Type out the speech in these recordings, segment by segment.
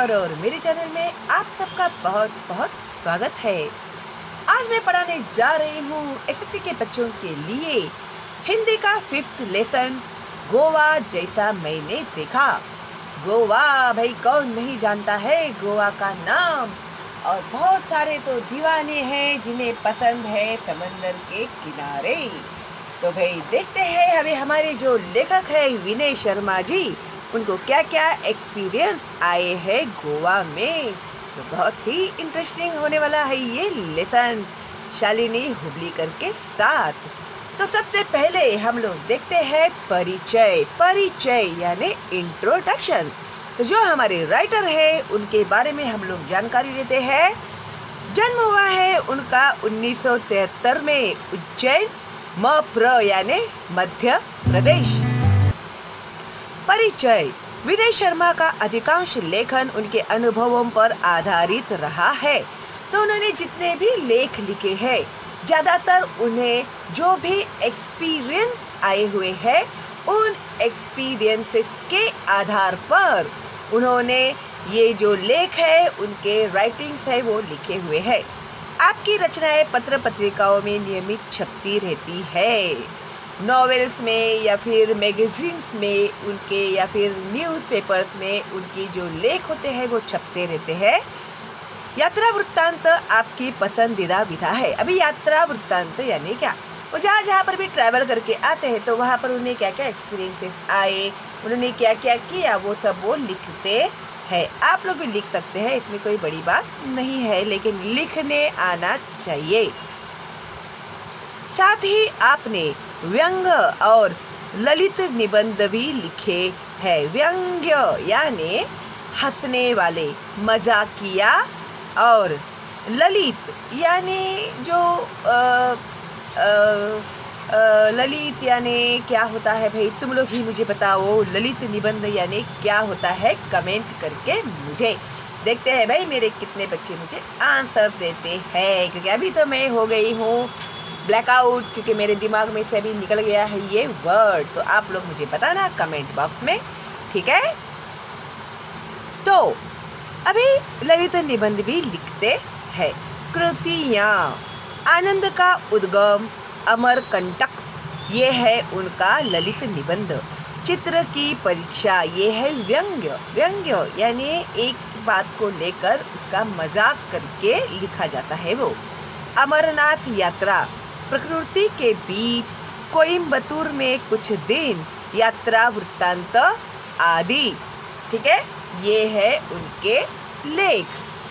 कुमार और मेरे चैनल में आप सबका बहुत बहुत स्वागत है। आज मैं पढ़ाने जा रही हूँ एसएससी के बच्चों के लिए हिंदी का 5th लेसन, गोवा जैसा मैंने देखा। गोवा भाई कौन नहीं जानता है गोवा का नाम, और बहुत सारे तो दीवाने हैं जिन्हें पसंद है समंदर के किनारे। तो भाई देखते हैं अभी हमारे जो लेखक है विनय शर्मा जी, उनको क्या क्या एक्सपीरियंस आए हैं गोवा में। तो बहुत ही इंटरेस्टिंग होने वाला है ये लेसन शालिनी हुबलीकर के साथ। तो सबसे पहले हम लोग देखते हैं परिचय यानी इंट्रोडक्शन। तो जो हमारे राइटर है उनके बारे में हम लोग जानकारी लेते हैं। जन्म हुआ है उनका 1973 में उज्जैन मप्र यानी मध्य प्रदेश। परिचय: विनय शर्मा का अधिकांश लेखन उनके अनुभवों पर आधारित रहा है। तो उन्होंने जितने भी लेख लिखे हैं ज़्यादातर उन्हें जो भी एक्सपीरियंस आए हुए हैं उन एक्सपीरियंसेस के आधार पर उन्होंने ये जो लेख है उनके राइटिंग्स है वो लिखे हुए हैं। आपकी रचनाएं पत्र पत्रिकाओं में नियमित छपती रहती है, नॉवेल्स में या फिर मैगजीन्स में उनके या फिर न्यूज़पेपर्स में उनकी जो लेख होते हैं वो छपते रहते हैं। यात्रा वृत्तांत आपकी पसंदीदा विधा है। अभी यात्रा वृत्तांत यानी क्या? वो जहाँ पर भी ट्रैवल करके आते हैं तो वहाँ पर उन्हें क्या क्या एक्सपीरियंसेस आए, उन्होंने क्या क्या किया, वो सब वो लिखते हैं। आप लोग भी लिख सकते हैं, इसमें कोई बड़ी बात नहीं है, लेकिन लिखने आना चाहिए। साथ ही आपने व्यंग्य और ललित निबंध भी लिखे हैं। व्यंग्य यानी हंसने वाले, मजाकिया, और ललित यानी जो ललित यानी क्या होता है भाई, तुम लोग ही मुझे बताओ। ललित निबंध यानी क्या होता है, कमेंट करके मुझे। देखते हैं भाई मेरे कितने बच्चे मुझे आंसर देते हैं, क्योंकि अभी तो मैं हो गई हूँ ब्लैकआउट, क्योंकि मेरे दिमाग में से अभी निकल गया है ये वर्ड। तो आप लोग मुझे बताना कमेंट बॉक्स में, ठीक है। तो अभी ललित निबंध भी लिखते हैं। कृतियाँ: आनंद का उद्गम, अमरकंटक, ये है उनका ललित निबंध। चित्र की परीक्षा, ये है व्यंग्य। व्यंग्य यानी एक बात को लेकर उसका मजाक करके लिखा जाता है वो। अमरनाथ यात्रा, प्रकृति के बीच, कोयम्बतूर में कुछ दिन, यात्रा वृत्तांत आदि, ठीक है। ये है उनके लेख।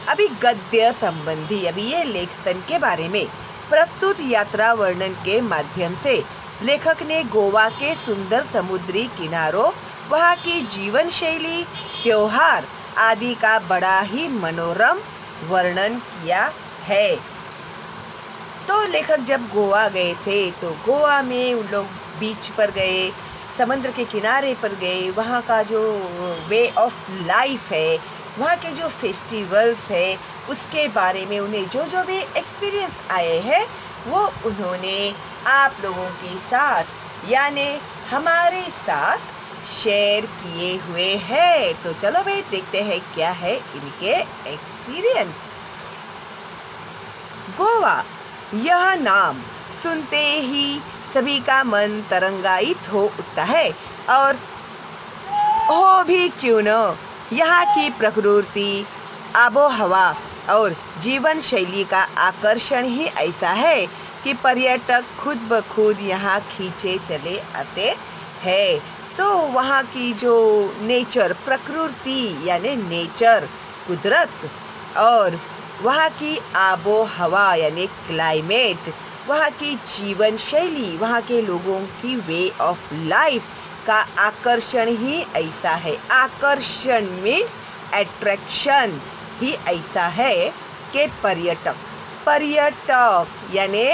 अभी गद्य संबंधी, अभी ये लेखन के बारे में। प्रस्तुत यात्रा वर्णन के माध्यम से लेखक ने गोवा के सुंदर समुद्री किनारों, वहाँ की जीवन शैली, त्योहार आदि का बड़ा ही मनोरम वर्णन किया है। तो लेखक जब गोवा गए थे तो गोवा में उन लोग बीच पर गए, समुद्र के किनारे पर गए, वहाँ का जो वे ऑफ लाइफ है, वहाँ के जो फेस्टिवल्स है, उसके बारे में उन्हें जो जो भी एक्सपीरियंस आए हैं वो उन्होंने आप लोगों के साथ यानी हमारे साथ शेयर किए हुए हैं। तो चलो भाई देखते हैं क्या है इनके एक्सपीरियंस। गोवा, यह नाम सुनते ही सभी का मन तरंगायित हो उठता है, और हो भी क्यों न। यहाँ की प्रकृति, आबो हवा और जीवन शैली का आकर्षण ही ऐसा है कि पर्यटक खुद ब खुद यहाँ खींचे चले आते हैं। तो वहाँ की जो नेचर, प्रकृति यानी नेचर, कुदरत, और वहाँ की आबो हवा यानी क्लाइमेट, वहाँ की जीवन शैली, वहाँ के लोगों की वे ऑफ लाइफ का आकर्षण ही ऐसा है। आकर्षण मीन्स अट्रैक्शन ही ऐसा है कि पर्यटक यानी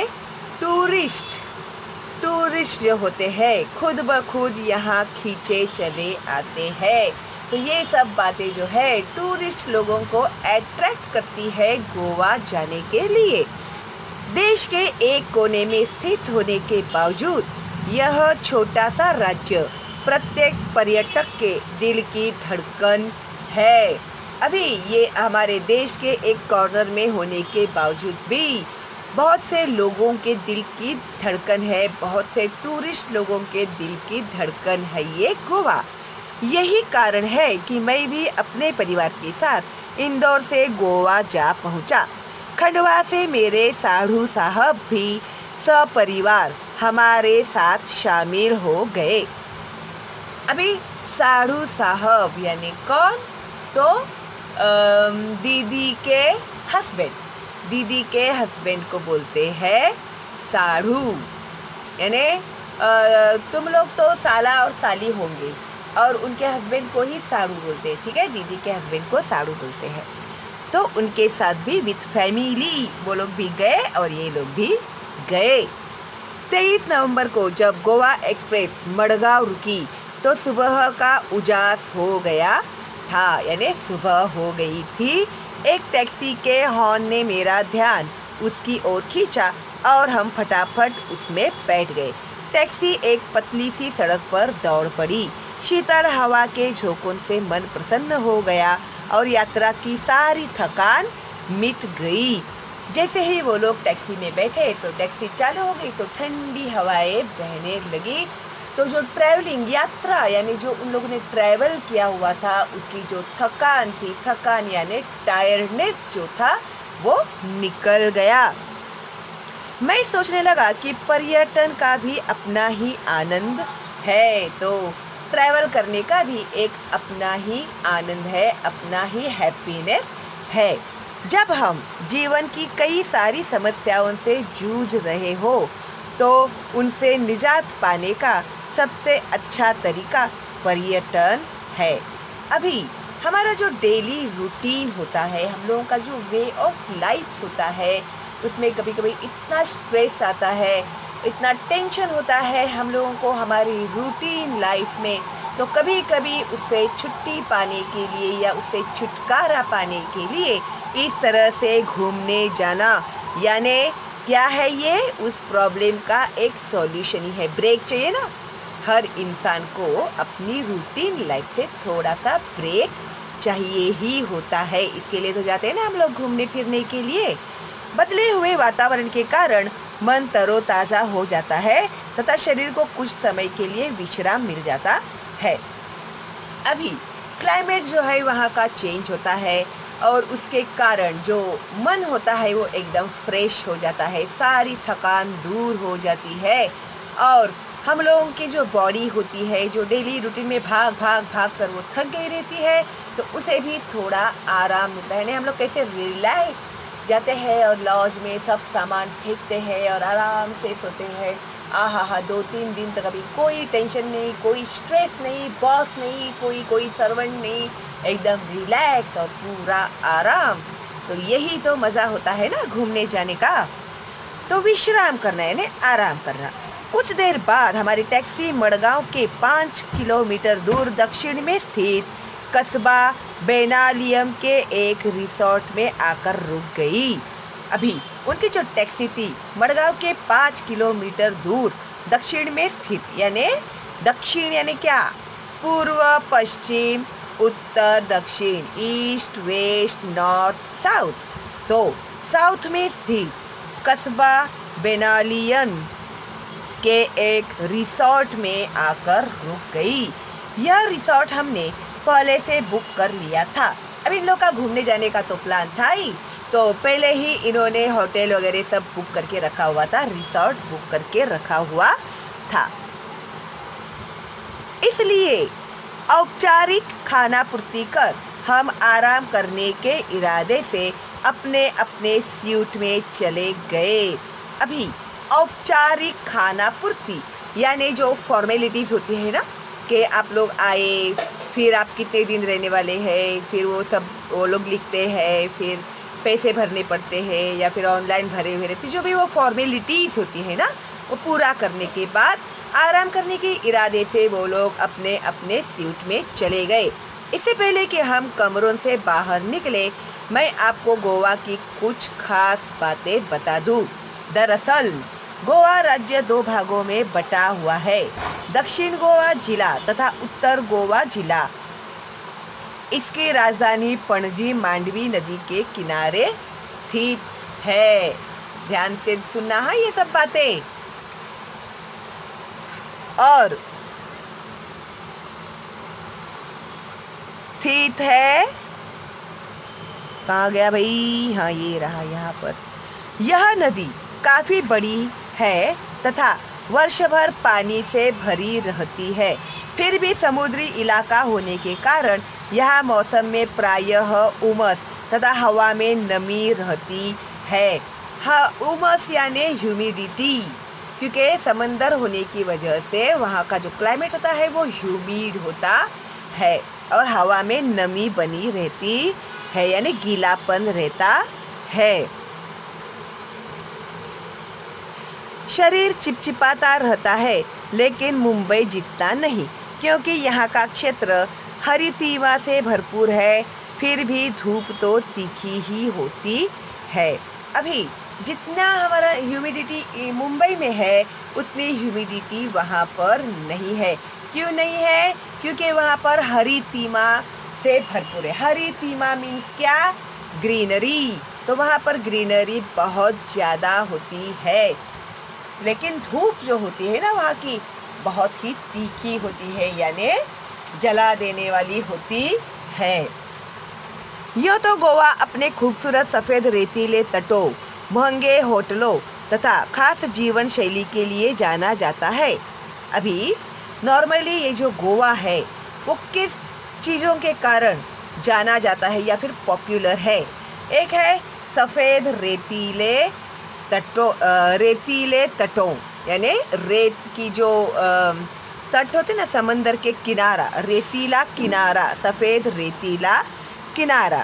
टूरिस्ट जो होते हैं खुद ब खुद यहाँ खींचे चले आते हैं। तो ये सब बातें जो है टूरिस्ट लोगों को अट्रैक्ट करती है गोवा जाने के लिए। देश के एक कोने में स्थित होने के बावजूद यह छोटा सा राज्य प्रत्येक पर्यटक के दिल की धड़कन है। अभी ये हमारे देश के एक कॉर्नर में होने के बावजूद भी बहुत से लोगों के दिल की धड़कन है, बहुत से टूरिस्ट लोगों के दिल की धड़कन है ये गोवा। यही कारण है कि मैं भी अपने परिवार के साथ इंदौर से गोवा जा पहुंचा। खंडवा से मेरे साढ़ू साहब भी सपरिवार हमारे साथ शामिल हो गए। अभी साढ़ू साहब यानी कौन? तो दीदी के हस्बैंड, दीदी के हस्बैंड को बोलते हैं साढ़ू। यानी तुम लोग तो साला और साली होंगे और उनके हस्बैंड को ही साढ़ू बोलते हैं, ठीक है? दीदी के हस्बैंड को साढ़ू बोलते हैं। तो उनके साथ भी विथ फैमिली वो लोग भी गए और ये लोग भी गए। 23 नवंबर को जब गोवा एक्सप्रेस मडगांव रुकी तो सुबह का उजास हो गया था, यानी सुबह हो गई थी। एक टैक्सी के हॉर्न ने मेरा ध्यान उसकी ओर खींचा और हम फटाफट उसमें बैठ गए। टैक्सी एक पतली सी सड़क पर दौड़ पड़ी। शीतल हवा के झोंकों से मन प्रसन्न हो गया और यात्रा की सारी थकान मिट गई। जैसे ही वो लोग टैक्सी में बैठे तो टैक्सी चालू हो गई तो ठंडी हवाएं बहने लगी। तो जो ट्रैवलिंग यात्रा यानी जो उन लोगों ने ट्रैवल किया हुआ था उसकी जो थकान थी, थकान यानी टायर्डनेस जो था वो निकल गया। मैं सोचने लगा कि पर्यटन का भी अपना ही आनंद है, तो ट्रैवल करने का भी एक अपना ही आनंद है, अपना ही हैप्पीनेस है। जब हम जीवन की कई सारी समस्याओं से जूझ रहे हो तो उनसे निजात पाने का सबसे अच्छा तरीका पर्यटन है। अभी हमारा जो डेली रूटीन होता है, हम लोगों का जो वे ऑफ लाइफ होता है, उसमें कभी कभी इतना स्ट्रेस आता है, इतना टेंशन होता है हम लोगों को हमारी रूटीन लाइफ में। तो कभी कभी उससे छुट्टी पाने के लिए या उससे छुटकारा पाने के लिए इस तरह से घूमने जाना यानी क्या है, ये उस प्रॉब्लम का एक सॉल्यूशन ही है। ब्रेक चाहिए ना, हर इंसान को अपनी रूटीन लाइफ से थोड़ा सा ब्रेक चाहिए ही होता है। इसके लिए तो जाते हैं ना हम लोग घूमने फिरने के लिए। बदले हुए वातावरण के कारण मन तरोताज़ा हो जाता है तथा शरीर को कुछ समय के लिए विश्राम मिल जाता है। अभी क्लाइमेट जो है वहाँ का चेंज होता है और उसके कारण जो मन होता है वो एकदम फ्रेश हो जाता है, सारी थकान दूर हो जाती है और हम लोगों की जो बॉडी होती है जो डेली रूटीन में भाग भाग भाग कर वो थक गई रहती है तो उसे भी थोड़ा आराम मिलता है। हम लोग कैसे रिलैक्स जाते हैं और लॉज में सब सामान फेंकते हैं और आराम से सोते हैं। आहा 2-3 दिन तक अभी कोई टेंशन नहीं, कोई स्ट्रेस नहीं, बॉस नहीं, कोई सर्वेंट नहीं, एकदम रिलैक्स और पूरा आराम। तो यही तो मज़ा होता है ना घूमने जाने का। तो विश्राम करना यानी आराम करना। कुछ देर बाद हमारी टैक्सी मडगांव के 5 किलोमीटर दूर दक्षिण में स्थित कस्बा बेनालियम के एक रिसोर्ट में आकर रुक गई। अभी उनकी जो टैक्सी थी मडगांव के 5 किलोमीटर दूर दक्षिण में स्थित, यानी दक्षिण यानी क्या, पूर्व पश्चिम उत्तर दक्षिण, ईस्ट वेस्ट नॉर्थ साउथ। तो साउथ में स्थित कस्बा बेनालियन के एक रिसोर्ट में आकर रुक गई। यह रिसोर्ट हमने पहले से बुक कर लिया था। अब इन लोग का घूमने जाने का तो प्लान था ही, तो पहले ही इन्होंने होटल वगैरह सब बुक करके रखा हुआ था, रिसोर्ट बुक करके रखा हुआ था। इसलिए औपचारिक खाना पूर्ति कर हम आराम करने के इरादे से अपने अपने स्यूट में चले गए। अभी औपचारिक खाना पूर्ति यानी जो फॉर्मेलिटीज़ होती है ना कि आप लोग आए, फिर आप कितने दिन रहने वाले हैं, फिर वो लोग लिखते हैं, फिर पैसे भरने पड़ते हैं या फिर ऑनलाइन भरे हुए रहते, जो भी वो फॉर्मेलिटीज़ होती है ना, वो पूरा करने के बाद आराम करने के इरादे से वो लोग अपने अपने सीट में चले गए। इससे पहले कि हम कमरों से बाहर निकले, मैं आपको गोवा की कुछ खास बातें बता दूं। दरअसल गोवा राज्य 2 भागों में बटा हुआ है, दक्षिण गोवा जिला तथा उत्तर गोवा जिला। इसकी राजधानी पणजी मांडवी नदी के किनारे स्थित है। ध्यान से सुनना है ये सब बातें। और स्थित है, कहाँ गया भाई, हाँ ये रहा यहाँ पर। यह नदी काफी बड़ी है तथा वर्ष भर पानी से भरी रहती है। फिर भी समुद्री इलाका होने के कारण यह मौसम में प्रायः उमस तथा हवा में नमी रहती है। उमस यानी ह्यूमिडिटी, क्योंकि समंदर होने की वजह से वहाँ का जो क्लाइमेट होता है वो ह्यूमिड होता है और हवा में नमी बनी रहती है, यानी गीलापन रहता है। शरीर चिपचिपाता रहता है, लेकिन मुंबई जितना नहीं, क्योंकि यहाँ का क्षेत्र हरितीवा से भरपूर है। फिर भी धूप तो तीखी ही होती है। अभी जितना हमारा ह्यूमिडिटी मुंबई में है उतनी ह्यूमिडिटी वहाँ पर नहीं है। क्यों नहीं है? क्योंकि वहाँ पर हरितीमा से भरपूर है। हरितीमा मीन्स क्या? ग्रीनरी। तो वहाँ पर ग्रीनरी बहुत ज़्यादा होती है, लेकिन धूप जो होती है ना वहाँ की बहुत ही तीखी होती है, यानी जला देने वाली होती है। यह तो गोवा अपने खूबसूरत सफ़ेद रेतीले तटों, महंगे होटलों तथा खास जीवन शैली के लिए जाना जाता है। अभी नॉर्मली ये जो गोवा है वो किस चीज़ों के कारण जाना जाता है या फिर पॉपुलर है? एक है सफ़ेद रेतीले तटों, यानी रेत की जो तट होते ना समंदर के किनारा, रेतीला किनारा, सफ़ेद रेतीला किनारा।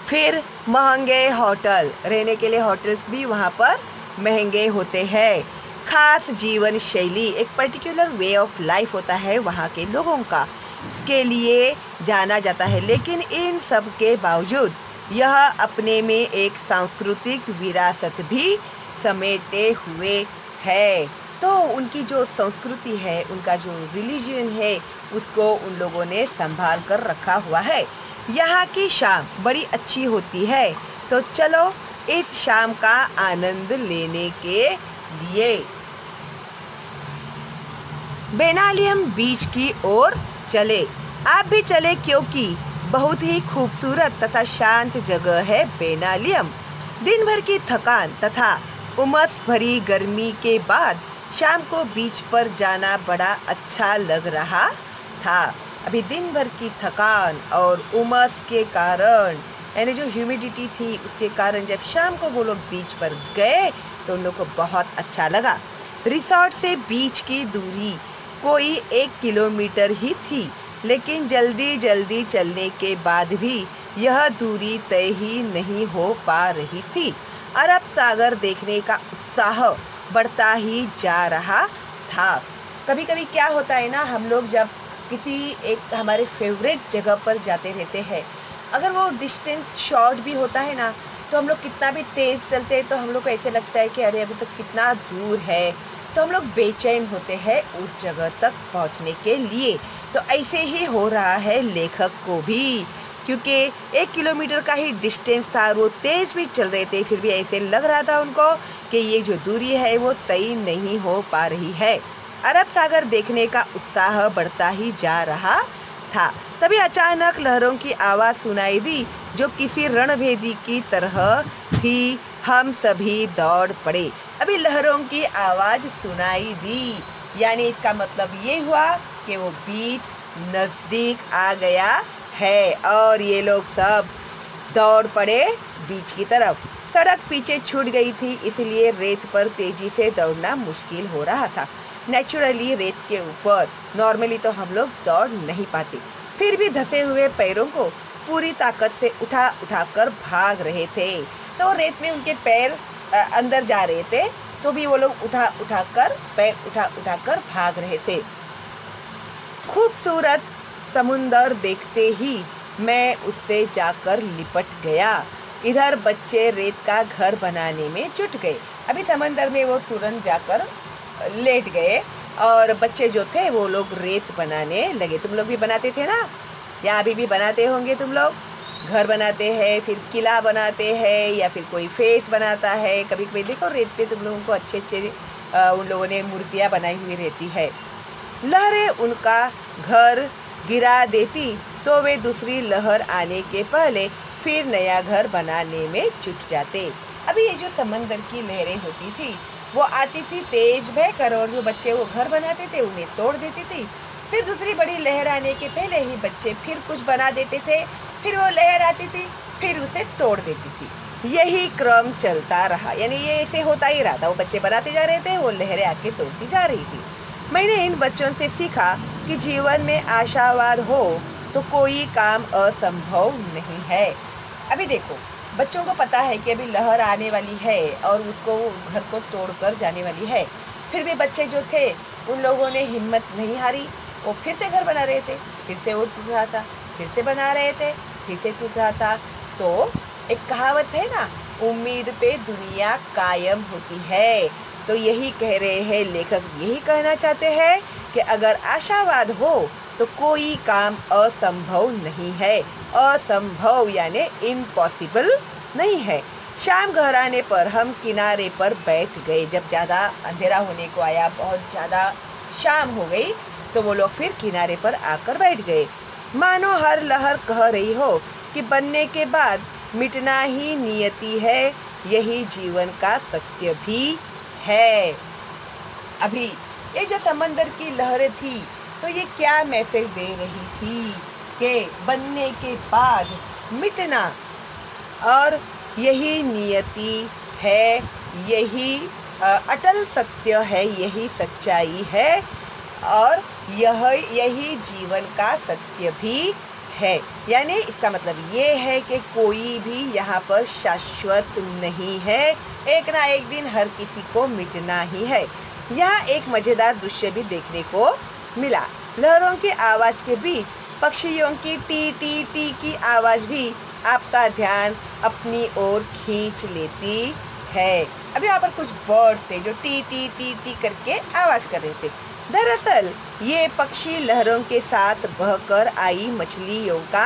फिर महंगे होटल, रहने के लिए होटल्स भी वहाँ पर महंगे होते हैं। खास जीवन शैली, एक पर्टिकुलर वे ऑफ लाइफ होता है वहाँ के लोगों का, इसके लिए जाना जाता है। लेकिन इन सब के बावजूद यह अपने में एक सांस्कृतिक विरासत भी समेटे हुए है। तो उनकी जो संस्कृति है, उनका जो रिलीजन है, उसको उन लोगों ने संभाल कर रखा हुआ है। यहाँ की शाम बड़ी अच्छी होती है, तो चलो इस शाम का आनंद लेने के लिए बेनालियम बीच की ओर चले। आप भी चले, क्योंकि बहुत ही खूबसूरत तथा शांत जगह है बेनालियम। दिन भर की थकान तथा उमस भरी गर्मी के बाद शाम को बीच पर जाना बड़ा अच्छा लग रहा था। अभी दिन भर की थकान और उमस के कारण, यानी जो ह्यूमिडिटी थी उसके कारण जब शाम को वो लोग बीच पर गए तो उन लोग को बहुत अच्छा लगा। रिसोर्ट से बीच की दूरी कोई 1 किलोमीटर ही थी, लेकिन जल्दी जल्दी चलने के बाद भी यह दूरी तय ही नहीं हो पा रही थी। अरब सागर देखने का उत्साह बढ़ता ही जा रहा था। कभी कभी क्या होता है ना, हम लोग जब किसी एक हमारे फेवरेट जगह पर जाते रहते हैं, अगर वो डिस्टेंस शॉर्ट भी होता है ना, तो हम लोग कितना भी तेज़ चलते हैं तो हम लोग को ऐसे लगता है कि अरे अभी तक कितना दूर है, तो हम लोग बेचैन होते हैं उस जगह तक पहुंचने के लिए। तो ऐसे ही हो रहा है लेखक को भी, क्योंकि 1 किलोमीटर का ही डिस्टेंस था और वो तेज़ भी चल रहे थे, फिर भी ऐसे लग रहा था उनको कि ये जो दूरी है वो तय नहीं हो पा रही है। अरब सागर देखने का उत्साह बढ़ता ही जा रहा था। तभी अचानक लहरों की आवाज़ सुनाई दी, जो किसी रणभेदी की तरह थी। हम सभी दौड़ पड़े। अभी लहरों की आवाज़ सुनाई दी, यानी इसका मतलब ये हुआ कि वो बीच नज़दीक आ गया है और ये लोग सब दौड़ पड़े बीच की तरफ। सड़क पीछे छूट गई थी, इसलिए रेत पर तेजी से दौड़ना मुश्किल हो रहा था। नेचुरली रेत के ऊपर नॉर्मली तो हम लोग दौड़ नहीं पाते, फिर भी धसे हुए पैरों को पूरी ताकत से उठा उठाकर भाग रहे थे। तो रेत में उनके पैर अंदर जा रहे थे, तो भी वो लोग पैर उठा उठाकर भाग रहे थे। खूबसूरत समुंदर देखते ही मैं उससे जाकर लिपट गया। इधर बच्चे रेत का घर बनाने में जुट गए। अभी समंदर में वो तुरंत जाकर लेट गए और बच्चे जो थे वो लोग रेत बनाने लगे। तुम लोग भी बनाते थे ना, या अभी भी बनाते होंगे तुम लोग। घर बनाते हैं, फिर किला बनाते हैं, या फिर कोई फेस बनाता है। कभी कभी देखो रेत पे तुम लोगों को अच्छे अच्छे उन लोगों ने मूर्तियाँ बनाई हुई रहती है। लहरें उनका घर गिरा देती तो वे दूसरी लहर आने के पहले फिर नया घर बनाने में जुट जाते। अभी ये जो समंदर की लहरें होती थी वो आती थी तेज बहकर, और जो बच्चे वो घर बनाते थे उन्हें तोड़ देती थी। फिर दूसरी बड़ी लहर आने के पहले ही बच्चे फिर कुछ बना देते थे, फिर वो लहर आती थी, फिर उसे तोड़ देती थी। यही क्रम चलता रहा, यानी ये ऐसे होता ही रहा था। वो बच्चे बनाते जा रहे थे, वो लहरें आके तोड़ती जा रही थी। मैंने इन बच्चों से सीखा कि जीवन में आशावाद हो तो कोई काम असंभव नहीं है। अभी देखो, बच्चों को पता है कि अभी लहर आने वाली है और उसको घर को तोड़कर जाने वाली है। फिर भी बच्चे जो थे उन लोगों ने हिम्मत नहीं हारी। वो फिर से घर बना रहे थे, फिर से वो टूट रहा था, फिर से बना रहे थे, फिर से टूट रहा था। तो एक कहावत है ना, उम्मीद पे दुनिया कायम होती है। तो यही कह रहे हैं लेखक, यही कहना चाहते हैं कि अगर आशावाद हो तो कोई काम असंभव नहीं है। असंभव यानी इम्पॉसिबल नहीं है। शाम घर आने पर हम किनारे पर बैठ गए। जब ज़्यादा अंधेरा होने को आया, बहुत ज़्यादा शाम हो गई, तो वो लोग फिर किनारे पर आकर बैठ गए। मानो हर लहर कह रही हो कि बनने के बाद मिटना ही नियति है, यही जीवन का सत्य भी है। अभी ये जो समंदर की लहरें थी तो ये क्या मैसेज दे रही थी कि बनने के बाद मिटना, और यही नियति है, यही अटल सत्य है, यही सच्चाई है, और यही जीवन का सत्य भी है। यानी इसका मतलब ये है कि कोई भी यहाँ पर शाश्वत नहीं है। एक ना एक दिन हर किसी को मिटना ही है। यहाँ एक मज़ेदार दृश्य भी देखने को मिला। लहरों की आवाज़ के बीच पक्षियों की टी टी टी की आवाज़ भी आपका ध्यान अपनी ओर खींच लेती है। अभी यहाँ पर कुछ बर्ड्स थे जो टी टी टी टी करके आवाज़ कर रहे थे। दरअसल ये पक्षी लहरों के साथ बहकर आई मछलियों का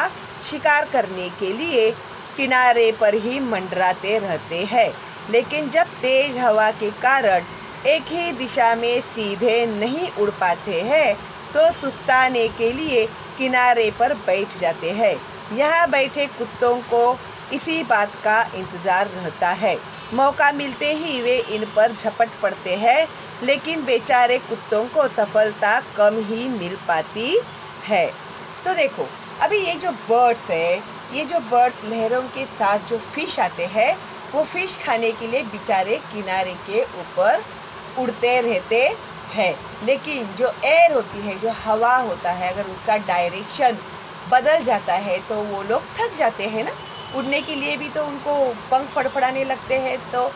शिकार करने के लिए किनारे पर ही मंडराते रहते हैं। लेकिन जब तेज हवा के कारण एक ही दिशा में सीधे नहीं उड़ पाते हैं तो सुस्ताने के लिए किनारे पर बैठ जाते हैं। यहाँ बैठे कुत्तों को इसी बात का इंतज़ार रहता है। मौका मिलते ही वे इन पर झपट पड़ते हैं, लेकिन बेचारे कुत्तों को सफलता कम ही मिल पाती है। तो देखो, अभी ये जो बर्ड्स है, ये जो बर्ड्स लहरों के साथ जो फिश आते हैं, वो फिश खाने के लिए बेचारे किनारे के ऊपर उड़ते रहते हैं। लेकिन जो एयर होती है, जो हवा होता है, अगर उसका डायरेक्शन बदल जाता है तो वो लोग थक जाते हैं ना। उड़ने के लिए भी तो उनको पंख फड़फड़ाने लगते हैं, तो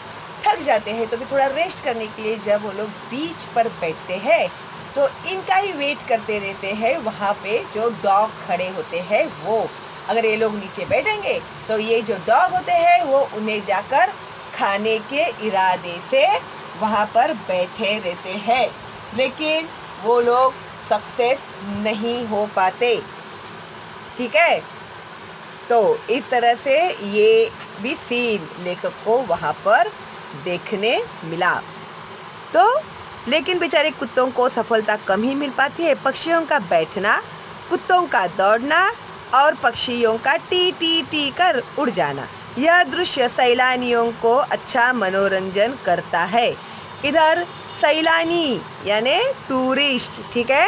थक जाते हैं। तो भी थोड़ा रेस्ट करने के लिए जब वो लोग बीच पर बैठते हैं तो इनका ही वेट करते रहते हैं। वहाँ पे जो डॉग खड़े होते हैं, वो अगर ये लोग नीचे बैठेंगे तो ये जो डॉग होते हैं वो उन्हें जाकर खाने के इरादे से वहाँ पर बैठे रहते हैं, लेकिन वो लोग सक्सेस नहीं हो पाते। ठीक है, तो इस तरह से ये भी सीन लेखक को वहाँ पर देखने मिला। तो लेकिन बेचारे कुत्तों को सफलता कम ही मिल पाती है। पक्षियों का बैठना, कुत्तों का दौड़ना और पक्षियों का टी टी टी कर उड़ जाना, यह दृश्य सैलानियों को अच्छा मनोरंजन करता है। इधर सैलानी यानी टूरिस्ट, ठीक है,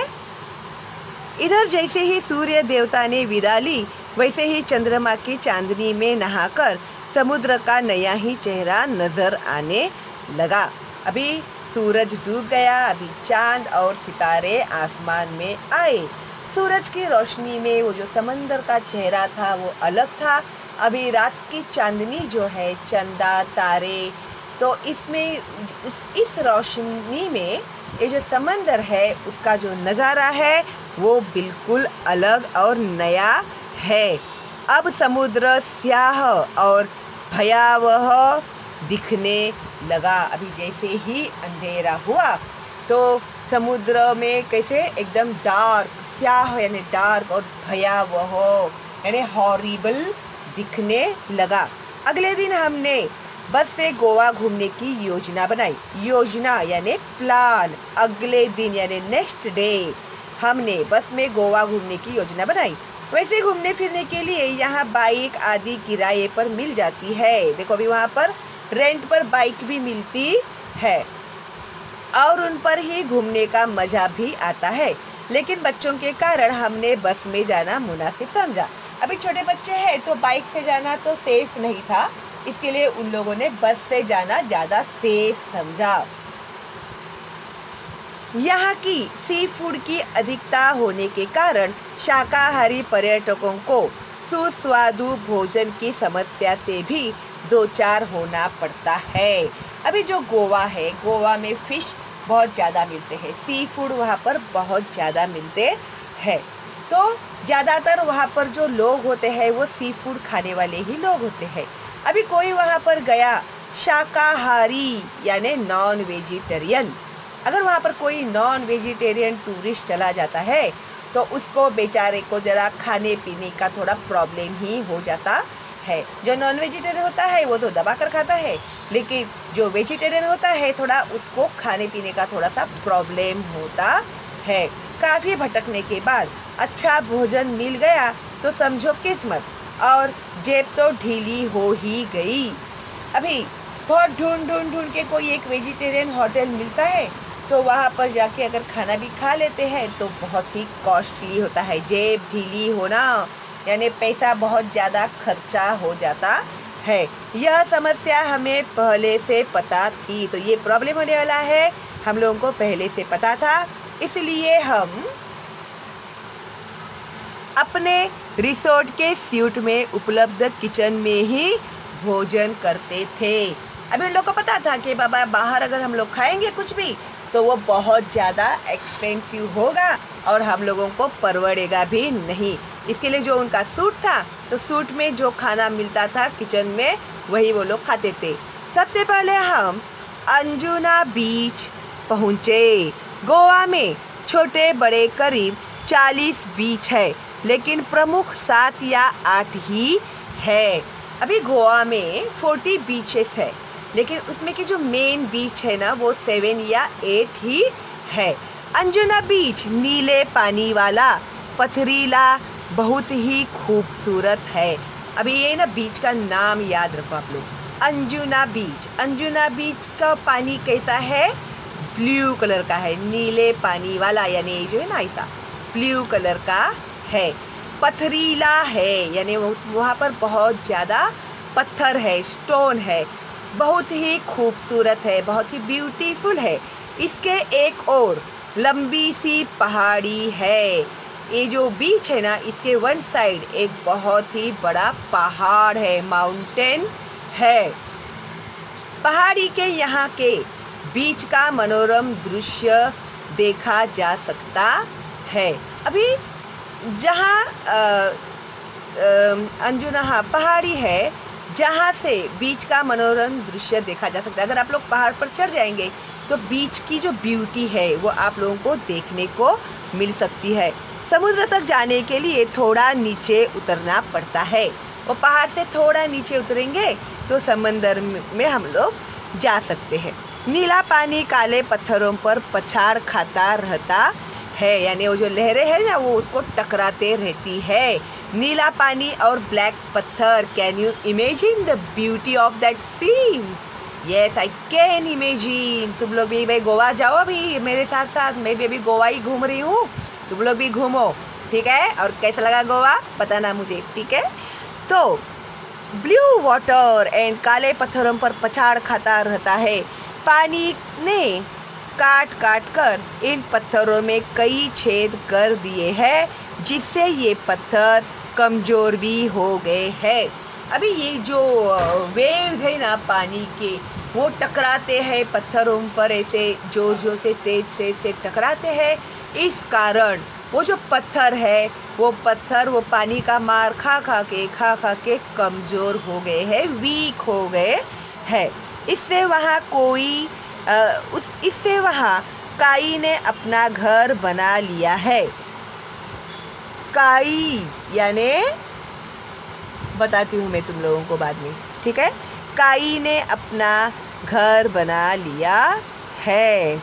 इधर जैसे ही सूर्य देवता ने विदा ली, वैसे ही चंद्रमा की चांदनी में नहाकर समुद्र का नया ही चेहरा नजर आने लगा। अभी सूरज डूब गया, अभी चांद और सितारे आसमान में आए। सूरज की रोशनी में वो जो समंदर का चेहरा था वो अलग था। अभी रात की चांदनी जो है, चंदा तारे, तो इसमें इस रोशनी में ये जो समंदर है उसका जो नज़ारा है वो बिल्कुल अलग और नया है। अब समुद्र स्याह और भयावह दिखने लगा। अभी जैसे ही अंधेरा हुआ तो समुद्र में कैसे एकदम डार्क स्याह यानी डार्क और भयावह यानी हॉरिबल दिखने लगा। अगले दिन हमने बस से गोवा घूमने की योजना बनाई। योजना यानी प्लान। अगले दिन यानी नेक्स्ट डे हमने बस में गोवा घूमने की योजना बनाई। वैसे घूमने फिरने के लिए यहाँ बाइक आदि किराए पर मिल जाती है। देखो अभी वहाँ पर रेंट पर बाइक भी मिलती है और उन पर ही घूमने का मजा भी आता है, लेकिन बच्चों के कारण हमने बस में जाना मुनासिब समझा। अभी छोटे बच्चे हैं तो बाइक से जाना तो सेफ नहीं था, इसके लिए उन लोगों ने बस से जाना ज़्यादा सेफ समझा। यहाँ की सी फूड की अधिकता होने के कारण शाकाहारी पर्यटकों को सुस्वादु भोजन की समस्या से भी दो चार होना पड़ता है। अभी जो गोवा है, गोवा में फ़िश बहुत ज़्यादा मिलते हैं, सी फूड वहाँ पर बहुत ज़्यादा मिलते हैं, तो ज़्यादातर वहाँ पर जो लोग होते हैं वो सी फूड खाने वाले ही लोग होते हैं। अभी कोई वहाँ पर गया शाकाहारी यानी नॉन वेजिटेरियन, अगर वहाँ पर कोई नॉन वेजिटेरियन टूरिस्ट चला जाता है तो उसको बेचारे को ज़रा खाने पीने का थोड़ा प्रॉब्लम ही हो जाता है। जो नॉन वेजिटेरियन होता है वो तो दबा कर खाता है, लेकिन जो वेजिटेरियन होता है थोड़ा उसको खाने पीने का थोड़ा सा प्रॉब्लम होता है। काफ़ी भटकने के बाद अच्छा भोजन मिल गया तो समझो किस्मत, और जेब तो ढीली हो ही गई। अभी बहुत ढूंढ के कोई एक वेजिटेरियन होटल मिलता है तो वहाँ पर जाके अगर खाना भी खा लेते हैं तो बहुत ही कॉस्टली होता है। जेब ढीली होना यानी पैसा बहुत ज़्यादा खर्चा हो जाता है। यह समस्या हमें पहले से पता थी, तो ये प्रॉब्लम होने वाला है हम लोगों को पहले से पता था, इसलिए हम अपने रिसोर्ट के स्यूट में उपलब्ध किचन में ही भोजन करते थे। अभी उन लोग को पता था कि बाबा बाहर अगर हम लोग खाएंगे कुछ भी तो वो बहुत ज़्यादा एक्सपेंसिव होगा और हम लोगों को परवड़ेगा भी नहीं। इसके लिए जो उनका सूट था तो सूट में जो खाना मिलता था किचन में वही वो लोग खाते थे। सबसे पहले हम अंजुना बीच पहुँचे। गोवा में छोटे बड़े करीब 40 बीच है, लेकिन प्रमुख 7 या 8 ही है। अभी गोवा में 40 बीचेस है, लेकिन उसमें की जो मेन बीच है ना वो 7 या 8 ही है। अंजुना बीच नीले पानी वाला पथरीला बहुत ही खूबसूरत है। अभी ये ना बीच का नाम याद रखो आप लोग, अंजुना बीच। अंजुना बीच का पानी कैसा है? ब्लू कलर का है, नीले पानी वाला, यानी जो है ना ऐसा ब्लू कलर का है। पथरीला है यानी वहाँ पर बहुत ज़्यादा पत्थर है, स्टोन है, बहुत ही खूबसूरत है, बहुत ही ब्यूटीफुल है। इसके एक और लंबी सी पहाड़ी है। ये जो बीच है ना इसके वन साइड एक बहुत ही बड़ा पहाड़ है, माउंटेन है। पहाड़ी के यहाँ के बीच का मनोरम दृश्य देखा जा सकता है। अभी जहाँ अंजुना पहाड़ी है जहाँ से बीच का मनोरम दृश्य देखा जा सकता है। अगर आप लोग पहाड़ पर चढ़ जाएंगे तो बीच की जो ब्यूटी है वो आप लोगों को देखने को मिल सकती है। समुद्र तक जाने के लिए थोड़ा नीचे उतरना पड़ता है। वो पहाड़ से थोड़ा नीचे उतरेंगे तो समंदर में हम लोग जा सकते हैं। नीला पानी काले पत्थरों पर पछाड़ खाता रहता है, यानी वो जो लहरें हैं ना वो उसको टकराते रहती है। नीला पानी और ब्लैक पत्थर। Can you imagine the beauty of that scene? Yes I can imagine. तुम लोग भी भाई गोवा जाओ अभी मेरे साथ साथ, मैं भी अभी गोवा ही घूम रही हूँ, तुम लोग भी घूमो, ठीक है? और कैसा लगा गोवा बताना मुझे, ठीक है? तो ब्लू वाटर एंड काले पत्थरों पर पछाड़ खाता रहता है। पानी ने काट काट कर इन पत्थरों में कई छेद कर दिए हैं, जिससे ये पत्थर कमज़ोर भी हो गए हैं। अभी ये जो वेव्स है ना पानी के वो टकराते हैं पत्थरों पर, ऐसे जोर जोर से तेज से टकराते हैं। इस कारण वो जो पत्थर है वो पानी का मार खा खा के कमज़ोर हो गए हैं, वीक हो गए हैं। इससे वहाँ काई ने अपना घर बना लिया है। काई यानी बताती हूँ मैं तुम लोगों को बाद में, ठीक है। काई ने अपना घर बना लिया है।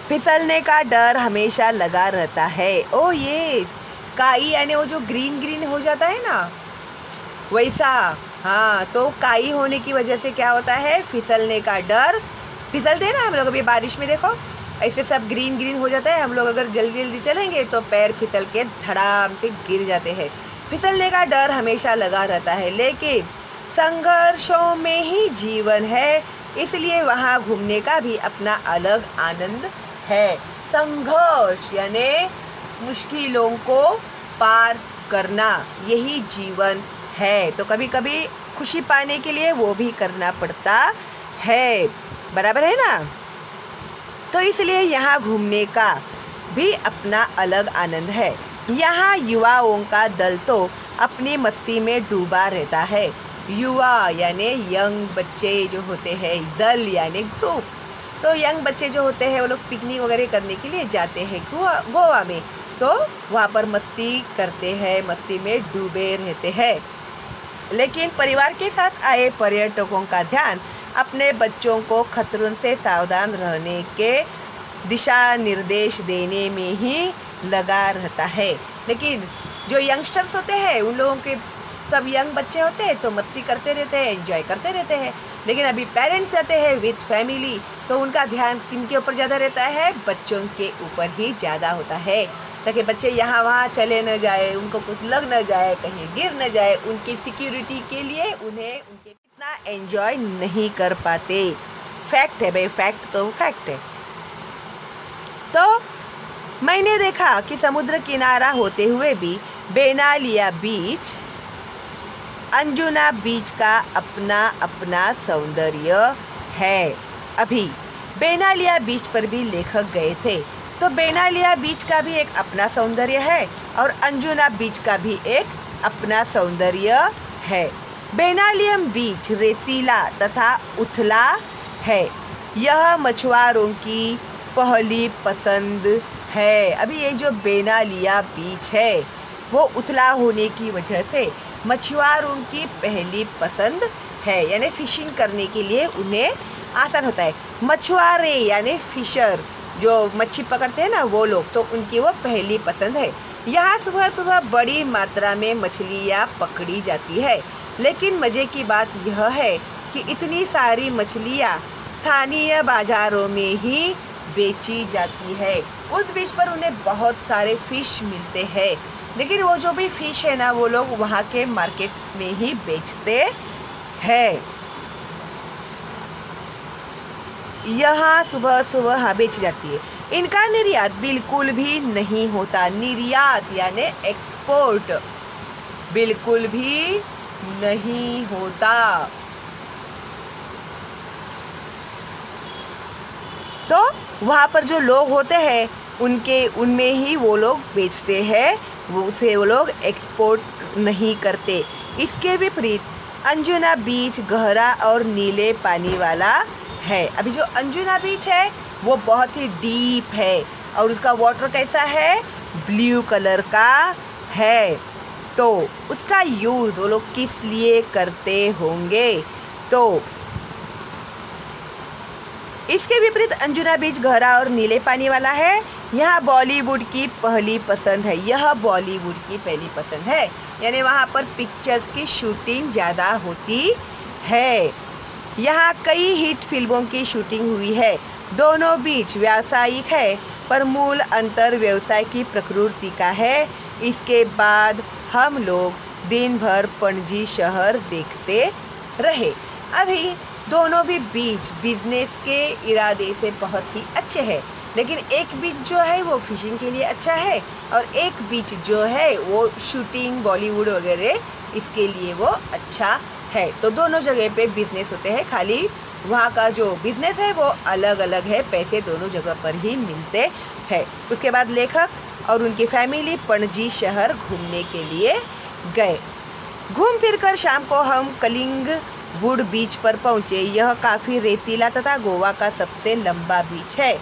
फिसलने का डर हमेशा लगा रहता है। ओ यस, काई यानी वो जो ग्रीन ग्रीन हो जाता है ना, वैसा। हाँ, तो काई होने की वजह से क्या होता है, फिसलने का डर। फिसलते हैं ना हम लोग, अभी बारिश में देखो ऐसे सब ग्रीन ग्रीन हो जाता है। हम लोग अगर जल्दी जल्दी चलेंगे तो पैर फिसल के धड़ाम से गिर जाते हैं। फिसलने का डर हमेशा लगा रहता है, लेकिन संघर्षों में ही जीवन है, इसलिए वहाँ घूमने का भी अपना अलग आनंद है। संघर्ष यानी मुश्किलों को पार करना, यही जीवन है। तो कभी कभी खुशी पाने के लिए वो भी करना पड़ता है, बराबर है ना। तो इसलिए यहाँ घूमने का भी अपना अलग आनंद है। यहाँ युवाओं का दल तो अपनी मस्ती में डूबा रहता है। युवा यानी यंग बच्चे जो होते हैं, दल यानी ग्रुप। तो यंग बच्चे जो होते हैं वो लोग पिकनिक वगैरह करने के लिए जाते हैं गोवा में, तो वहाँ पर मस्ती करते हैं, मस्ती में डूबे रहते हैं। लेकिन परिवार के साथ आए पर्यटकों का ध्यान अपने बच्चों को खतरों से सावधान रहने के दिशा निर्देश देने में ही लगा रहता है। लेकिन जो यंगस्टर्स होते हैं, उन लोगों के सब यंग बच्चे होते हैं तो मस्ती करते रहते हैं, एंजॉय करते रहते हैं। लेकिन अभी पेरेंट्स रहते हैं विद फैमिली, तो उनका ध्यान किनके ऊपर ज़्यादा रहता है, बच्चों के ऊपर ही ज़्यादा होता है, ताकि बच्चे यहाँ वहाँ चले न जाए, उनको कुछ लग न जाए, कहीं गिर न जाए। उनकी सिक्योरिटी के लिए उन्हें उनके इतना एंजॉय नहीं कर पाते। फैक्ट है भाई, फैक्ट तो फैक्ट है। तो मैंने देखा कि समुद्र किनारा होते हुए भी बेनालिया बीच, अंजुना बीच का अपना अपना सौंदर्य है। अभी बेनालिया बीच पर भी लेखक गए थे, तो बेनालिया बीच का भी एक अपना सौंदर्य है और अंजुना बीच का भी एक अपना सौंदर्य है। बेनालियम बीच रेतीला तथा उथला है। यह मछुआरों की पहली पसंद है। अभी ये जो बेनालिया बीच है वो उथला होने की वजह से मछुआरों की पहली पसंद है, यानी फिशिंग करने के लिए उन्हें आसान होता है। मछुआरे यानी फिशर, जो मच्छी पकड़ते हैं ना वो लोग, तो उनकी वो पहली पसंद है। यहाँ सुबह सुबह बड़ी मात्रा में मछलियाँ पकड़ी जाती है, लेकिन मज़े की बात यह है कि इतनी सारी मछलियाँ स्थानीय बाज़ारों में ही बेची जाती है। उस बीच पर उन्हें बहुत सारे फ़िश मिलते हैं, लेकिन वो जो भी फ़िश है ना वो लोग वहाँ के मार्केट्स में ही बेचते हैं। यहाँ सुबह सुबह हाँ बेची जाती है। इनका निर्यात बिल्कुल भी नहीं होता। निर्यात यानी एक्सपोर्ट बिल्कुल भी नहीं होता। तो वहाँ पर जो लोग होते हैं उनमें ही वो लोग बेचते हैं, उसे वो लोग एक्सपोर्ट नहीं करते। इसके विपरीत अंजुना बीच गहरा और नीले पानी वाला है। अभी जो अंजुना बीच है वो बहुत ही डीप है और उसका वाटर कैसा है, ब्लू कलर का है। तो उसका यूज़ वो लोग किस लिए करते होंगे, तो इसके विपरीत अंजुना बीच गहरा और नीले पानी वाला है। यहाँ बॉलीवुड की पहली पसंद है। यह बॉलीवुड की पहली पसंद है, यानी वहाँ पर पिक्चर्स की शूटिंग ज़्यादा होती है। यहाँ कई हिट फिल्मों की शूटिंग हुई है। दोनों बीच व्यावसायिक है, पर मूल अंतर व्यवसाय की प्रकृति का है। इसके बाद हम लोग दिन भर पणजी शहर देखते रहे। अभी दोनों भी बीच बिजनेस के इरादे से बहुत ही अच्छे हैं, लेकिन एक बीच जो है वो फिशिंग के लिए अच्छा है और एक बीच जो है वो शूटिंग बॉलीवुड वगैरह इसके लिए वो अच्छा है। तो दोनों जगह पे बिजनेस होते हैं, खाली वहाँ का जो बिजनेस है वो अलग अलग है, पैसे दोनों जगह पर ही मिलते हैं। उसके बाद लेखक और उनकी फैमिली पणजी शहर घूमने के लिए गए। घूम फिरकर शाम को हम कलिंगवुड बीच पर पहुँचे। यह काफ़ी रेतीला तथा गोवा का सबसे लंबा बीच है,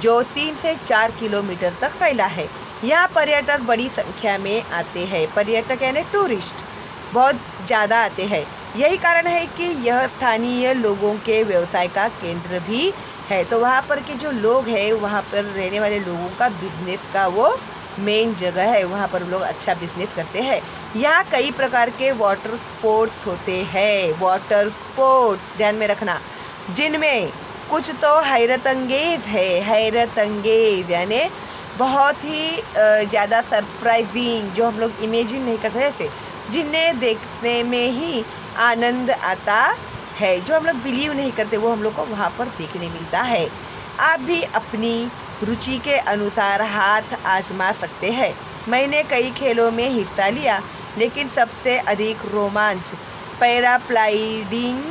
जो 3 से 4 किलोमीटर तक फैला है। यहाँ पर्यटक बड़ी संख्या में आते हैं। पर्यटक यानी टूरिस्ट बहुत ज़्यादा आते हैं। यही कारण है कि यह स्थानीय लोगों के व्यवसाय का केंद्र भी है। तो वहाँ पर के जो लोग हैं, वहाँ पर रहने वाले लोगों का बिजनेस का वो मेन जगह है। वहाँ पर लोग अच्छा बिजनेस करते हैं। यहाँ कई प्रकार के वाटर स्पोर्ट्स होते हैं। वाटर स्पोर्ट्स ध्यान में रखना, जिनमें कुछ तो हैरत अंगेज है। हैरत अंगेज यानी बहुत ही ज़्यादा सरप्राइजिंग, जो हम लोग इमेजिन नहीं कर सकते, ऐसे जिन्हें देखने में ही आनंद आता है, जो हम लोग बिलीव नहीं करते, वो हम लोग को वहाँ पर देखने मिलता है। आप भी अपनी रुचि के अनुसार हाथ आजमा सकते हैं। मैंने कई खेलों में हिस्सा लिया, लेकिन सबसे अधिक रोमांच पैराग्लाइडिंग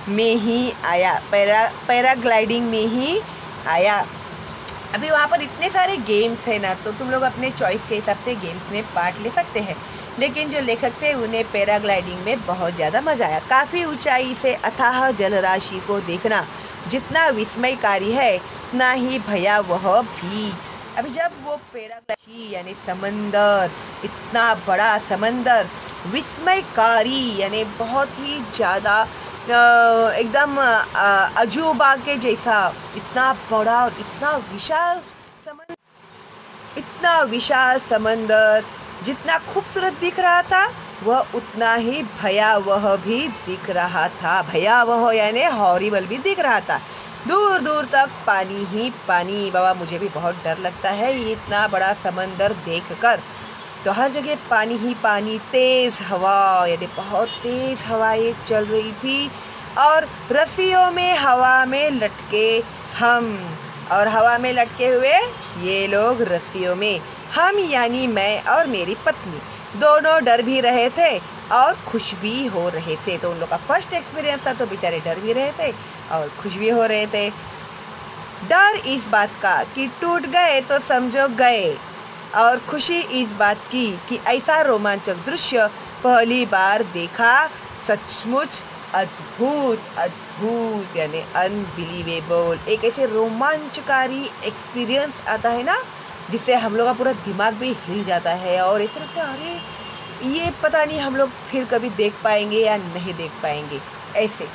में ही आया। पैराग्लाइडिंग में ही आया। अभी वहाँ पर इतने सारे गेम्स हैं ना, तो तुम लोग अपने चॉइस के हिसाब से गेम्स में पार्ट ले सकते हैं, लेकिन जो लेखक थे उन्हें पैराग्लाइडिंग में बहुत ज़्यादा मज़ा आया। काफ़ी ऊंचाई से अथाह जलराशि को देखना जितना विस्मयकारी है, उतना ही भयावह भी। अभी जब वो पैराग्लाइडिंग यानी समंदर, इतना बड़ा समंदर, विस्मयकारी यानी बहुत ही ज़्यादा एकदम अजूबा के जैसा, इतना बड़ा और इतना विशाल समंदर जितना खूबसूरत दिख रहा था, वह उतना ही भयावह भी दिख रहा था। भयावह यानी हॉरिबल भी दिख रहा था। दूर दूर तक पानी ही पानी। बाबा मुझे भी बहुत डर लगता है ये इतना बड़ा समंदर देखकर। तो हर जगह पानी ही पानी। तेज़ हवा यानी बहुत तेज़ हवाएं चल रही थी, और रस्सियों में हवा में लटके हम, और हवा में लटके हुए ये लोग रस्सियों में। हम यानी मैं और मेरी पत्नी दोनों डर भी रहे थे और खुश भी हो रहे थे। तो उन लोग का फर्स्ट एक्सपीरियंस था, तो बेचारे डर भी रहे थे और खुश भी हो रहे थे। डर इस बात का कि टूट गए तो समझो गए, और खुशी इस बात की कि ऐसा रोमांचक दृश्य पहली बार देखा। सचमुच अद्भुत, अद्भुत यानी अनबिलीवेबल। एक ऐसे रोमांचकारी एक्सपीरियंस आता है ना, जिससे हम लोग का पूरा दिमाग भी हिल जाता है, और ऐसे लगता है अरे ये पता नहीं हम लोग फिर कभी देख पाएंगे या नहीं देख पाएंगे। ऐसे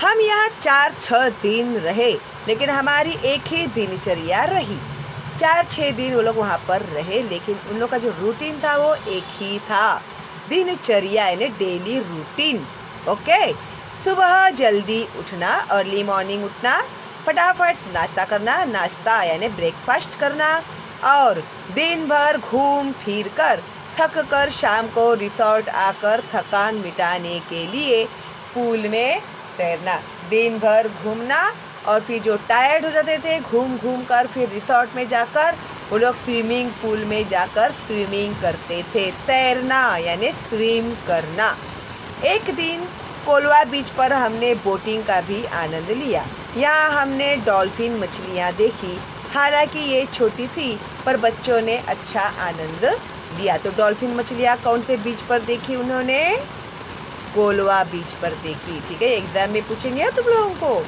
हम यहाँ 4-6 दिन रहे, लेकिन हमारी एक ही दिनचर्या रही। 4-6 दिन वो लोग वहाँ पर रहे, लेकिन उन लोग का जो रूटीन था वो एक ही था। दिनचर्या यानी डेली रूटीन। ओके, सुबह जल्दी उठना, अर्ली मॉर्निंग उठना, फटाफट नाश्ता करना, नाश्ता यानी ब्रेकफास्ट करना, और दिन भर घूम फिर कर थक कर शाम को रिसोर्ट आकर थकान मिटाने के लिए पूल में तैरना। दिन भर घूमना, और फिर जो टायर्ड हो जाते थे घूम घूम कर, फिर रिसोर्ट में जाकर वो लोग स्विमिंग पूल में जाकर स्विमिंग करते थे। तैरना यानी स्विम करना। एक दिन कोलवा बीच पर हमने बोटिंग का भी आनंद लिया। यहाँ हमने डॉल्फिन मछलियाँ देखी। हालांकि ये छोटी थी, पर बच्चों ने अच्छा आनंद लिया। तो डॉल्फिन मछलियाँ कौन से बीच पर देखी उन्होंने? कोलवा बीच पर देखी। ठीक है, एग्जाम में पूछेंगे तुम लोगों को।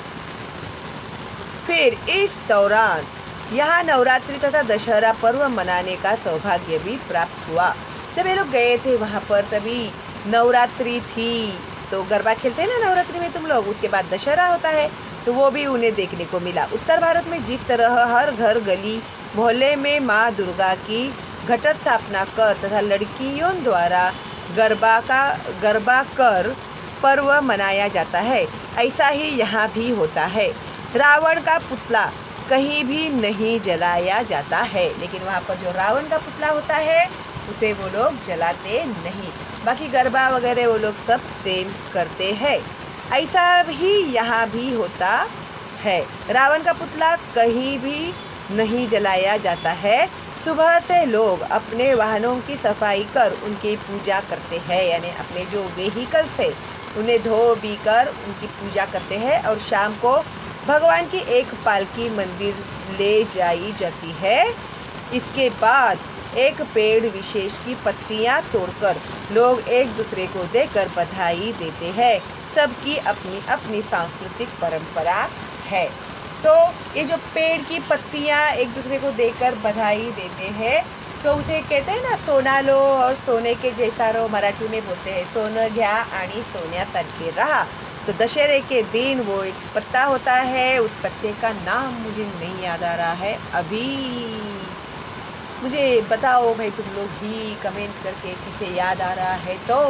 फिर इस दौरान यहाँ नवरात्रि तथा दशहरा पर्व मनाने का सौभाग्य भी प्राप्त हुआ। जब ये लोग गए थे वहाँ पर, तभी नवरात्रि थी, तो गरबा खेलते हैं ना नवरात्रि में तुम लोग। उसके बाद दशहरा होता है, तो वो भी उन्हें देखने को मिला। उत्तर भारत में जिस तरह हर घर गली मोहल्ले में माँ दुर्गा की घट स्थापना कर तथा लड़कियों द्वारा गरबा कर पर्व मनाया जाता है, ऐसा ही यहाँ भी होता है। रावण का पुतला कहीं भी नहीं जलाया जाता है, लेकिन वहाँ पर जो रावण का पुतला होता है उसे वो लोग जलाते नहीं। बाकी गरबा वगैरह वो लोग सब सेम करते हैं। ऐसा ही यहाँ भी होता है। रावण का पुतला कहीं भी नहीं जलाया जाता है। सुबह से लोग अपने वाहनों की सफाई कर उनकी पूजा करते हैं, यानी अपने जो व्हीकल्स है उन्हें धो भी कर उनकी पूजा करते हैं, और शाम को भगवान की एक पालकी मंदिर ले जाई जाती है। इसके बाद एक पेड़ विशेष की पत्तियां तोड़कर लोग एक दूसरे को देकर बधाई देते हैं। सबकी अपनी अपनी सांस्कृतिक परंपरा है। तो ये जो पेड़ की पत्तियाँ एक दूसरे को देकर बधाई देते हैं, तो उसे कहते हैं ना, सोना लो और सोने के जैसा रहो। मराठी में बोलते हैं सोनं घ्या आणि सोन्यासारखे रहा। तो दशहरे के दिन वो एक पत्ता होता है, उस पत्ते का नाम मुझे नहीं याद आ रहा है अभी। मुझे बताओ भाई, तुम लोग ही कमेंट करके किसे याद आ रहा है तो।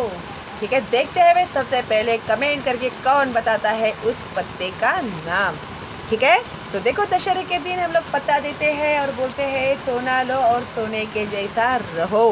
ठीक है, देखते हैं भाई सबसे पहले कमेंट करके कौन बताता है उस पत्ते का नाम। ठीक है, तो देखो दशहरे के दिन हम लोग पत्ता देते हैं और बोलते हैं सोना लो और सोने के जैसा रहो।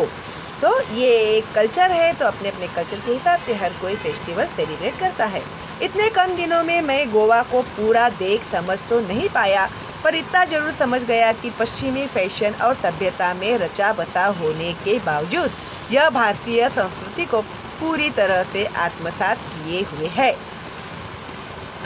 तो ये एक कल्चर है, तो अपने अपने कल्चर के हिसाब से हर कोई फेस्टिवल सेलिब्रेट करता है। इतने कम दिनों में मैं गोवा को पूरा देख समझ तो नहीं पाया, पर इतना जरूर समझ गया कि पश्चिमी फैशन और सभ्यता में रचा बसा होने के बावजूद यह भारतीय संस्कृति को पूरी तरह से आत्मसात किए हुए है।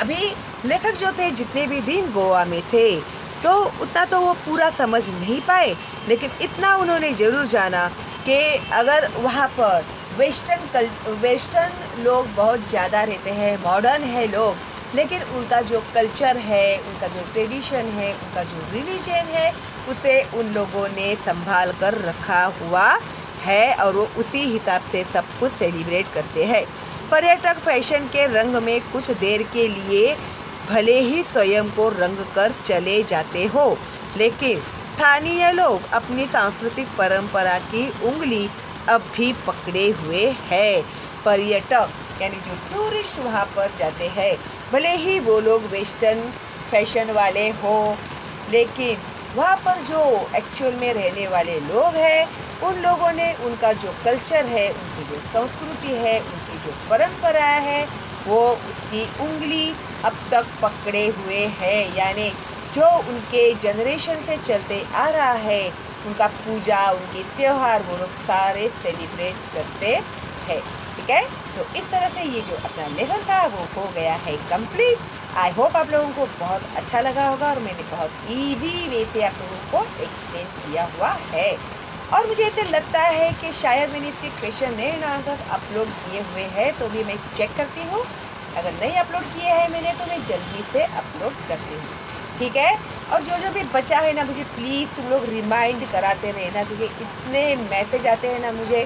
अभी लेखक जो थे, जितने भी दिन गोवा में थे, तो उतना तो वो पूरा समझ नहीं पाए, लेकिन इतना उन्होंने जरूर जाना कि अगर वहाँ पर वेस्टर्न लोग बहुत ज़्यादा रहते हैं, मॉडर्न है लोग, लेकिन उनका जो कल्चर है, उनका जो ट्रेडिशन है, उनका जो रिलीजन है, उसे उन लोगों ने संभाल कर रखा हुआ है और वो उसी हिसाब से सब कुछ सेलिब्रेट करते हैं। पर्यटक फैशन के रंग में कुछ देर के लिए भले ही स्वयं को रंग कर चले जाते हो, लेकिन स्थानीय लोग अपनी सांस्कृतिक परंपरा की उंगली अब भी पकड़े हुए हैं। पर्यटक यानी जो टूरिस्ट वहाँ पर जाते हैं, भले ही वो लोग वेस्टर्न फैशन वाले हो, लेकिन वहाँ पर जो एक्चुअल में रहने वाले लोग हैं, उन लोगों ने उनका जो कल्चर है, उनकी जो संस्कृति है, उनकी जो परंपरा है, वो उसकी उंगली अब तक पकड़े हुए हैं। यानी जो उनके जनरेशन से चलते आ रहा है, उनका पूजा, उनके त्यौहार वो लोग सारे सेलिब्रेट करते हैं। ठीक है, तो इस तरह से ये जो अपना लेसन था वो हो गया है कंप्लीट। आई होप आप लोगों को बहुत अच्छा लगा होगा और मैंने बहुत इजी वे से आप लोगों को एक्सप्लेन किया हुआ है। और मुझे ऐसे लगता है कि शायद मैंने इसके क्वेश्चन एंड आंसर अपलोड किए हुए हैं, तो भी मैं चेक करती हूँ। अगर नहीं अपलोड किए हैं मैंने, तो मैं जल्दी से अपलोड करती हूँ। ठीक है, और जो भी बचा है ना, मुझे प्लीज़ तुम लोग रिमाइंड कराते रहना, क्योंकि इतने मैसेज आते हैं ना मुझे,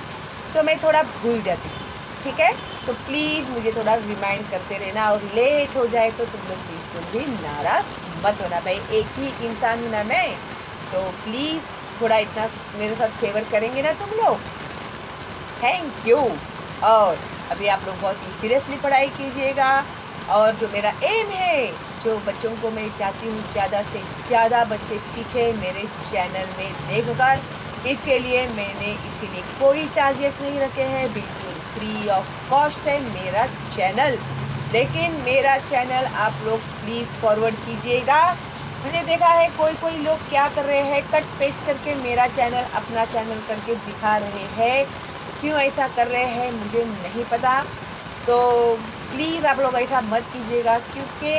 तो मैं थोड़ा भूल जाती हूँ। ठीक है, तो प्लीज़ मुझे थोड़ा रिमाइंड करते रहना, और लेट हो जाए तो तुम लोग बिल्कुल भी नाराज़ मत होना। भाई एक ही इंसान हूँ ना मैं, तो प्लीज़ थोड़ा इतना मेरे साथ फेवर करेंगे ना तुम लोग। Thank you. और अभी आप लोग बहुत ही सीरियसली पढ़ाई कीजिएगा, और जो मेरा एम है, जो बच्चों को मैं चाहती हूँ ज़्यादा से ज़्यादा बच्चे सीखें मेरे चैनल में देखकर, इसके लिए मैंने इसके लिए कोई चार्जेस नहीं रखे हैं, बिल्कुल फ्री ऑफ कॉस्ट है मेरा चैनल। लेकिन मेरा चैनल आप लोग प्लीज़ फॉरवर्ड कीजिएगा। मैंने देखा है कोई लोग क्या कर रहे हैं, कट पेस्ट करके मेरा चैनल अपना चैनल करके दिखा रहे हैं। क्यों ऐसा कर रहे हैं मुझे नहीं पता, तो प्लीज़ आप लोग ऐसा मत कीजिएगा, क्योंकि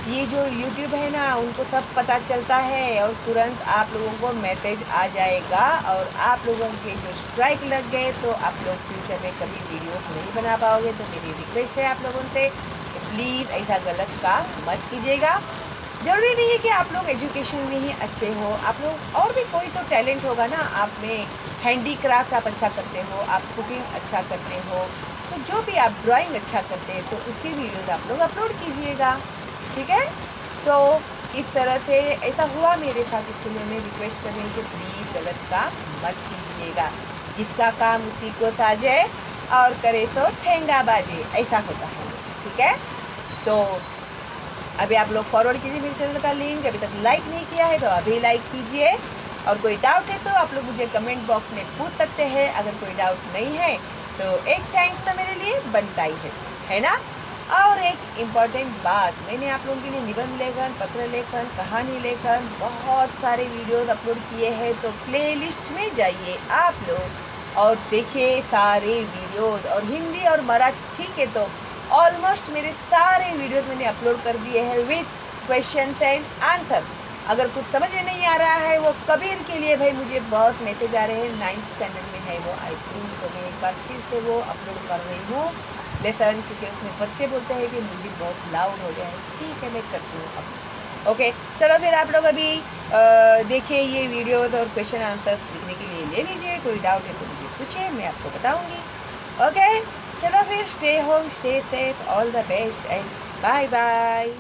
ये जो YouTube है ना, उनको सब पता चलता है और तुरंत आप लोगों को मैसेज आ जाएगा, और आप लोगों के जो स्ट्राइक लग गए तो आप लोग फ्यूचर में कभी वीडियोस नहीं बना पाओगे। तो मेरी रिक्वेस्ट है आप लोगों से, प्लीज़ ऐसा गलत काम मत कीजिएगा। ज़रूरी नहीं है कि आप लोग एजुकेशन में ही अच्छे हो, आप लोग और भी कोई तो टैलेंट होगा ना, आप में हैंडी क्राफ्ट आप अच्छा करते हो, आप कुकिंग अच्छा करते हो, तो जो भी आप ड्राइंग अच्छा करते हैं, तो उसकी वीडियोस आप लोग अपलोड कीजिएगा। ठीक है, तो इस तरह से ऐसा हुआ मेरे साथ, इसलिए मैं रिक्वेस्ट कर रही हूँ कि प्लीज़ गलत काम मत कीजिएगा। जिसका काम उसी को साजे और करे तो ठेंगा बाजे, ऐसा होता है। ठीक है, तो अभी आप लोग फॉरवर्ड कीजिए मेरे चैनल का लिंक। अभी तक लाइक नहीं किया है तो अभी लाइक कीजिए, और कोई डाउट है तो आप लोग मुझे कमेंट बॉक्स में पूछ सकते हैं। अगर कोई डाउट नहीं है तो एक थैंक्स तो मेरे लिए बनता ही है ना। और एक इम्पॉर्टेंट बात, मैंने आप लोगों के लिए निबंध लेखन, पत्र लेखन, कहानी लेखन बहुत सारे वीडियोस अपलोड किए हैं, तो प्लेलिस्ट में जाइए आप लोग और देखिए सारे वीडियोस। और हिंदी और मराठी के तो ऑलमोस्ट मेरे सारे वीडियोस मैंने अपलोड कर दिए हैं विथ क्वेश्चंस एंड आंसर। अगर कुछ समझ में नहीं आ रहा है, वो कबीर के लिए भाई मुझे बहुत मैसेज आ रहे हैं, 9th स्टैंडर्ड में है वो आई थिंक, तो मैं एक बार फिर से वो अपलोड कर रही हूँ लेसन, क्योंकि उसमें बच्चे बोलते हैं कि म्यूज़िक बहुत लाउड हो गया है। ठीक है, मैं करती हूँ अब। ओके, चलो फिर आप लोग अभी देखिए ये वीडियोस और क्वेश्चन आंसर्स लिखने के लिए ले लीजिए। कोई डाउट है तो मुझे पूछिए, मैं आपको बताऊंगी। ओके, चलो फिर, stay home, stay safe, all the best and bye bye.